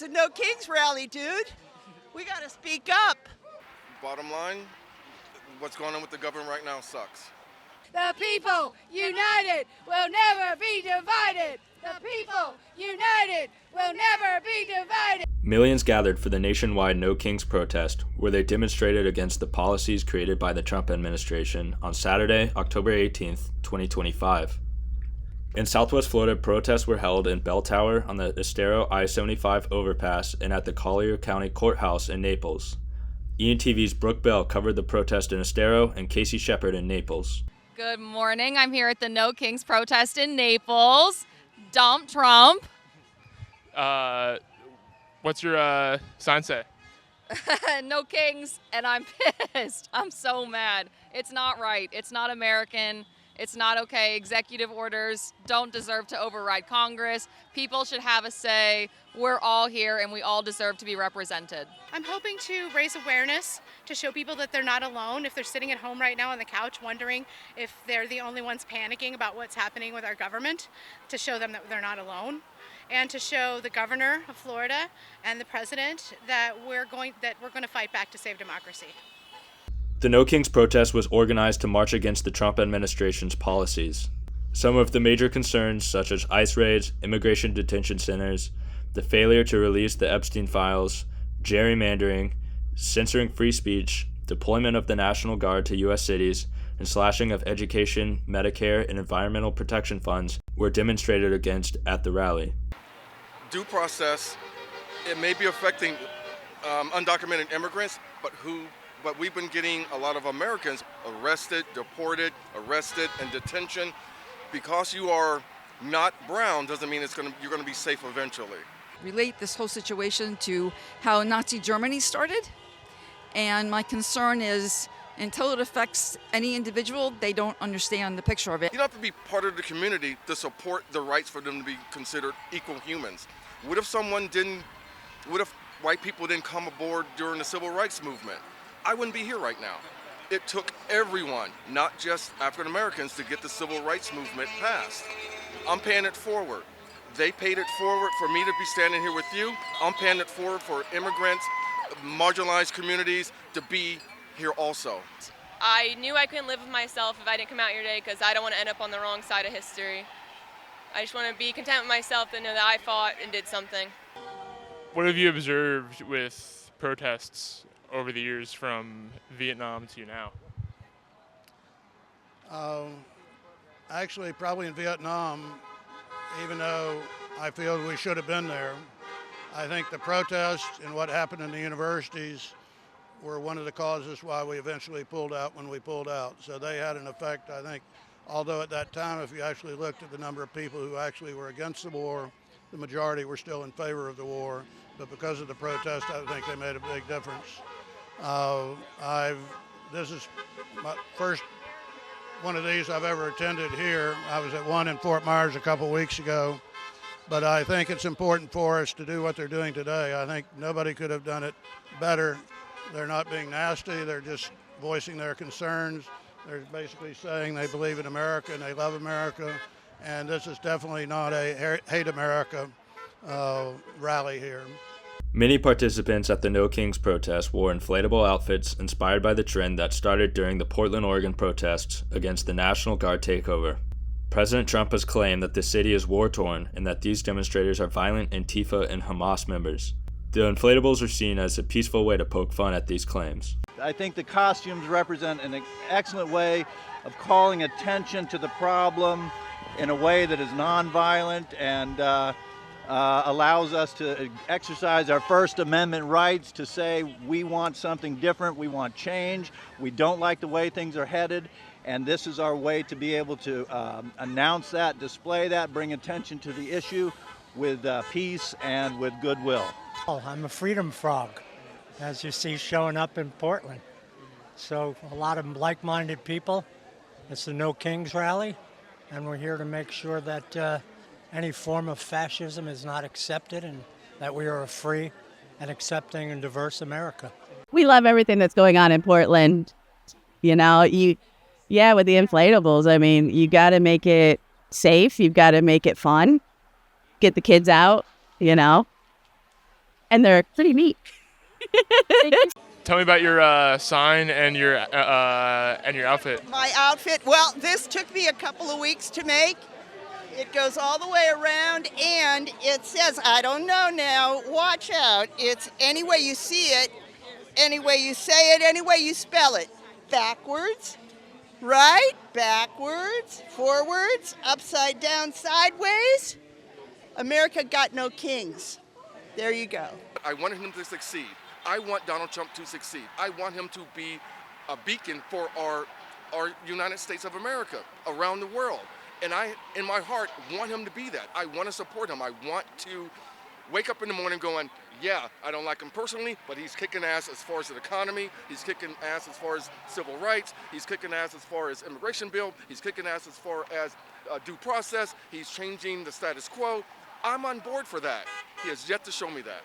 It's a No Kings rally, dude. We got to speak up. Bottom line, what's going on with the government right now sucks. The people united will never be divided. The people united will never be divided. Millions gathered for the nationwide No Kings protest, where they demonstrated against the policies created by the Trump administration on Saturday, October 18th, 2025. In Southwest Florida, protests were held in Bell Tower on the Estero I-75 overpass and at the Collier County Courthouse in Naples. ENTV's Brooke Bell covered the protest in Estero and Casey Shepard in Naples. Good morning. I'm here at the No Kings protest in Naples. Dump Trump. What's your sign say? No Kings, and I'm pissed. I'm so mad. It's not right. It's not American. It's not okay. Executive orders don't deserve to override Congress. People should have a say. We're all here, and we all deserve to be represented. I'm hoping to raise awareness to show people that they're not alone. If they're sitting at home right now on the couch wondering if they're the only ones panicking about what's happening with our government, to show them that they're not alone, and to show the governor of Florida and the president that we're going to fight back to save democracy. The No Kings protest was organized to march against the Trump administration's policies. Some of the major concerns, such as ICE raids, immigration detention centers, the failure to release the Epstein files, gerrymandering, censoring free speech, deployment of the National Guard to U.S. cities, and slashing of education, Medicare, and environmental protection funds were demonstrated against at the rally. Due process, it may be affecting undocumented immigrants, but we've been getting a lot of Americans arrested, deported, and detention. Because you are not brown doesn't mean you're going to be safe eventually. Relate this whole situation to how Nazi Germany started. And my concern is, until it affects any individual, they don't understand the picture of it. You don't have to be part of the community to support the rights for them to be considered equal humans. What if white people didn't come aboard during the civil rights movement? I wouldn't be here right now. It took everyone, not just African Americans, to get the civil rights movement passed. I'm paying it forward. They paid it forward for me to be standing here with you. I'm paying it forward for immigrants, marginalized communities to be here also. I knew I couldn't live with myself if I didn't come out here today because I don't want to end up on the wrong side of history. I just want to be content with myself and know that I fought and did something. What have you observed with protests over the years from Vietnam to now? Actually, probably in Vietnam, even though I feel we should have been there, I think the protests and what happened in the universities were one of the causes why we eventually pulled out when we pulled out. So they had an effect, I think, although at that time, if you actually looked at the number of people who actually were against the war, the majority were still in favor of the war. But because of the protest, I think they made a big difference. This is my first one of these I've ever attended here. I was at one in Fort Myers a couple weeks ago. But I think it's important for us to do what they're doing today. I think nobody could have done it better. They're not being nasty. They're just voicing their concerns. They're basically saying they believe in America and they love America. And this is definitely not a hate America rally here. Many participants at the No Kings protest wore inflatable outfits inspired by the trend that started during the Portland, Oregon protests against the National Guard takeover. President Trump has claimed that the city is war-torn and that these demonstrators are violent Antifa and Hamas members. The inflatables are seen as a peaceful way to poke fun at these claims. I think the costumes represent an excellent way of calling attention to the problem in a way that is nonviolent and allows us to exercise our First Amendment rights to say we want something different, we want change, we don't like the way things are headed, and this is our way to be able to announce that, display that, bring attention to the issue with peace and with goodwill. I'm a freedom frog, as you see showing up in Portland. So a lot of like-minded people. It's the No Kings rally, and we're here to make sure that any form of fascism is not accepted and that we are a free and accepting and diverse America. We love everything that's going on in Portland. You know, with the inflatables, I mean, you got to make it safe. You've got to make it fun. Get the kids out, you know. and they're pretty neat. Tell me about your sign and your outfit. My outfit, well, this took me a couple of weeks to make. It goes all the way around, and it says, I don't know now, watch out. It's any way you see it, any way you say it, any way you spell it. Backwards, right, backwards, forwards, upside down, sideways. America got no kings. There you go. I wanted him to succeed. I want Donald Trump to succeed. I want him to be a beacon for our United States of America around the world. And I, in my heart, want him to be that. I want to support him. I want to wake up in the morning going, yeah, I don't like him personally, but he's kicking ass as far as the economy. He's kicking ass as far as civil rights. He's kicking ass as far as immigration bill. He's kicking ass as far as due process. He's changing the status quo. I'm on board for that. He has yet to show me that.